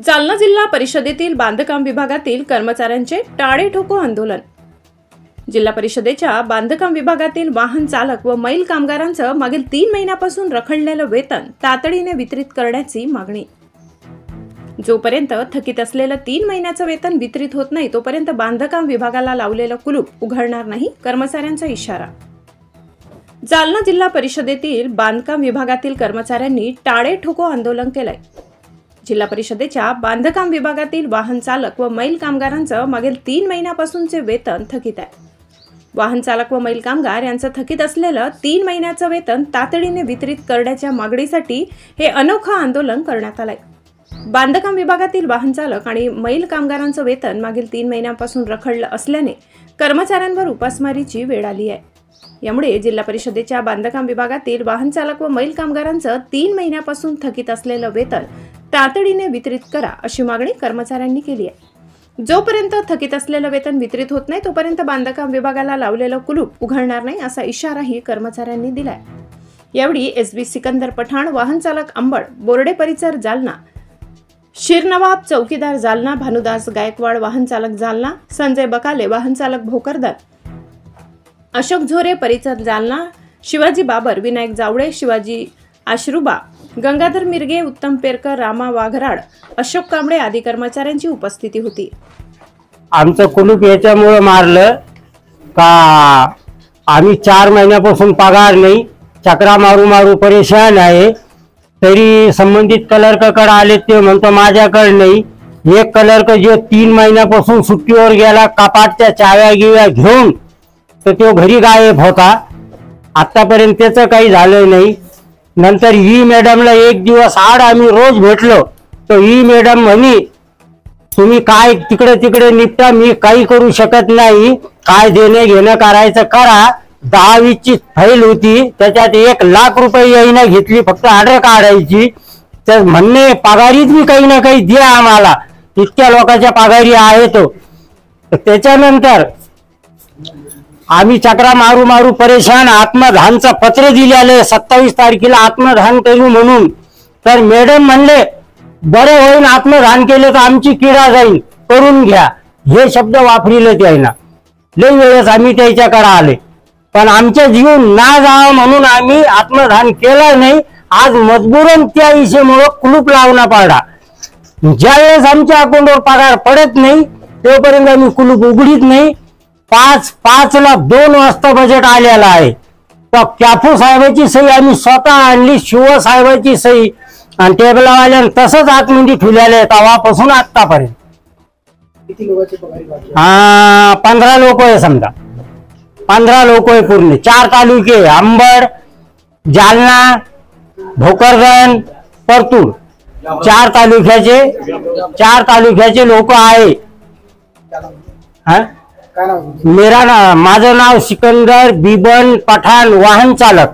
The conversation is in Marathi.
जालना जिल्हा परिषदेतील बांधकाम विभागातील कर्मचाऱ्यांचे टाळे ठोको आंदोलन। जिल्हा परिषदेच्या बांधकाम विभागातील वाहन चालक व मैल कामगारांचं मागील 3 महिन्यापासून रखडलेलं वेतन तातडीने वितरित करण्याची मागणी। जोपर्यंत थकीत असलेलं 3 महिन्याचं वेतन वितरित होत नाही तोपर्यंत बांधकाम विभागाला लावलेलं कुलूप उघडणार नाही, कर्मचाऱ्यांचा इशारा। जालना जिल्हा परिषदेतील बांधकाम विभागातील कर्मचाऱ्यांनी टाळे ठोको आंदोलन केलंय। जिल्हा परिषदेच्या बांधकाम विभागातील वाहन चालक व मैल कामगारांचं मागील 3 महिन्यापासूनचे वेतन थकीत आहे। वाहन चालक व मैल कामगार यांचं थकीत असलेलं 3 महिन्याचं वेतन तातडीने वितरित करण्याच्या मागणीसाठी हे अनोखं आंदोलन करण्यात आलंय। बांधकाम विभागातील वाहन चालक आणि मैल कामगारांचं वेतन मागील 3 महिन्यांपासून रखडलं असल्याने कर्मचाऱ्यांवर उपासमारीची वेळ आली आहे। यामुळे जिल्हा परिषदेच्या बांधकाम विभागातील वाहन चालक व मैल कामगारांचं 3 महिन्यापासून थकीत असलेलं वेतन तातडीने वितरित करा अशी मागणी कर्मचाऱ्यांनी केली आहे। जोपर्यंत थकीत असलेलं वेतन वितरित होत नाही तोपर्यंत बांधकाम विभागाला लावलेलं कुलूप उघडणार नाही असा इशाराही कर्मचाऱ्यांनी दिलाय। यावेळी एसबी सिकंदर पठाण वाहन चालक अंबड, बोर्डे परिसर जालना, शिरनवाब चौकीदार जालना, भानुदास गायकवाड वाहन चालक जालना, संजय बकाले वाहन चालक भोकरदन, अशोक झोरे परिसर जालना, शिवाजी बाबर, विनायक जावळे, शिवाजी आश्रुबा, गंगाधर मिरगे, उत्तम पेरकर, रामा वाघराड, अशोक कांबळे आदी कर्मचाऱ्यांची उपस्थिती होती। आमचं कुलूप याच्यामुळे मारलं का आम्ही 4 महिन्यापासून पगार नाही, चक्रा मारू मारू परेशान आहे। तरी संबंधित क्लर्ककडे आले ते म्हणतो माझ्याकडे नाही। एक क्लर्क जो 3 महिन्यापासून सुट्टीवर गेला, कपाटच्या चाव्या गिव्या घेऊन तर तो घरी गायब होता। आतापर्यंत त्याचं काही झालं नाही। नंतर ई मॅडमला एक दिवस आड आम्ही रोज भेटलो तर ई मॅडम म्हणे तुम्ही काय तिकडे तिकडे निपटा, मी काही करू शकत नाही, काय देणे घेणं करायचं करा। 10-20 ची फाईल होती, त्याच्यात 1 लाख रुपये यायला घेतली, फक्त ऑर्डर काढायची। तर म्हणणे पगारीत मी काही ना काही द्या आम्हाला, इतक्या लोकांच्या पगारी आहे तो। त्याच्यानंतर आम्ही चक्रा मारू मारू परेशान, आत्मदानचं पत्र दिलेलं 27 तारखेला आत्मदान करू म्हणून। तर मॅडम म्हणले बरं होईल, आत्मदान केलं तर आमची किडा जाईल, करून घ्या, हे शब्द वापरिले त्याला। लई वेळेस आम्ही त्याच्याकडे आले पण आमच्या जीव ना जावं म्हणून आम्ही आत्मदान केलं नाही। आज मजबूरन त्या विषयामुळे कुलूप लावणं पडला। ज्यावेळेस आमच्या अकाउंटवर पगार पडत नाही तोपर्यंत आम्ही कुलूप उघडीत नाही। 5 ला 2 वाजता बजेट आलेला आहे। तर कॅफू साहेबाची सही आम्ही स्वतः आणली, शिव साहेबाची सही, आणि टेबलवाल्यानं तसंच आतमध्ये ठेवलेलं आहे तेव्हापासून आतापर्यंत। किती लोकांचे पगारी बाकी? 15 लोक आहे, समजा 15 लोक आहे पूर्ण। 4 तालुके अंबड, जालना, भोकरदन, परतूर, 4 तालुक्याचे लोक आहे। काय नाव? माझं नाव सिकंदर बिबन पठाण, वाहन चालक।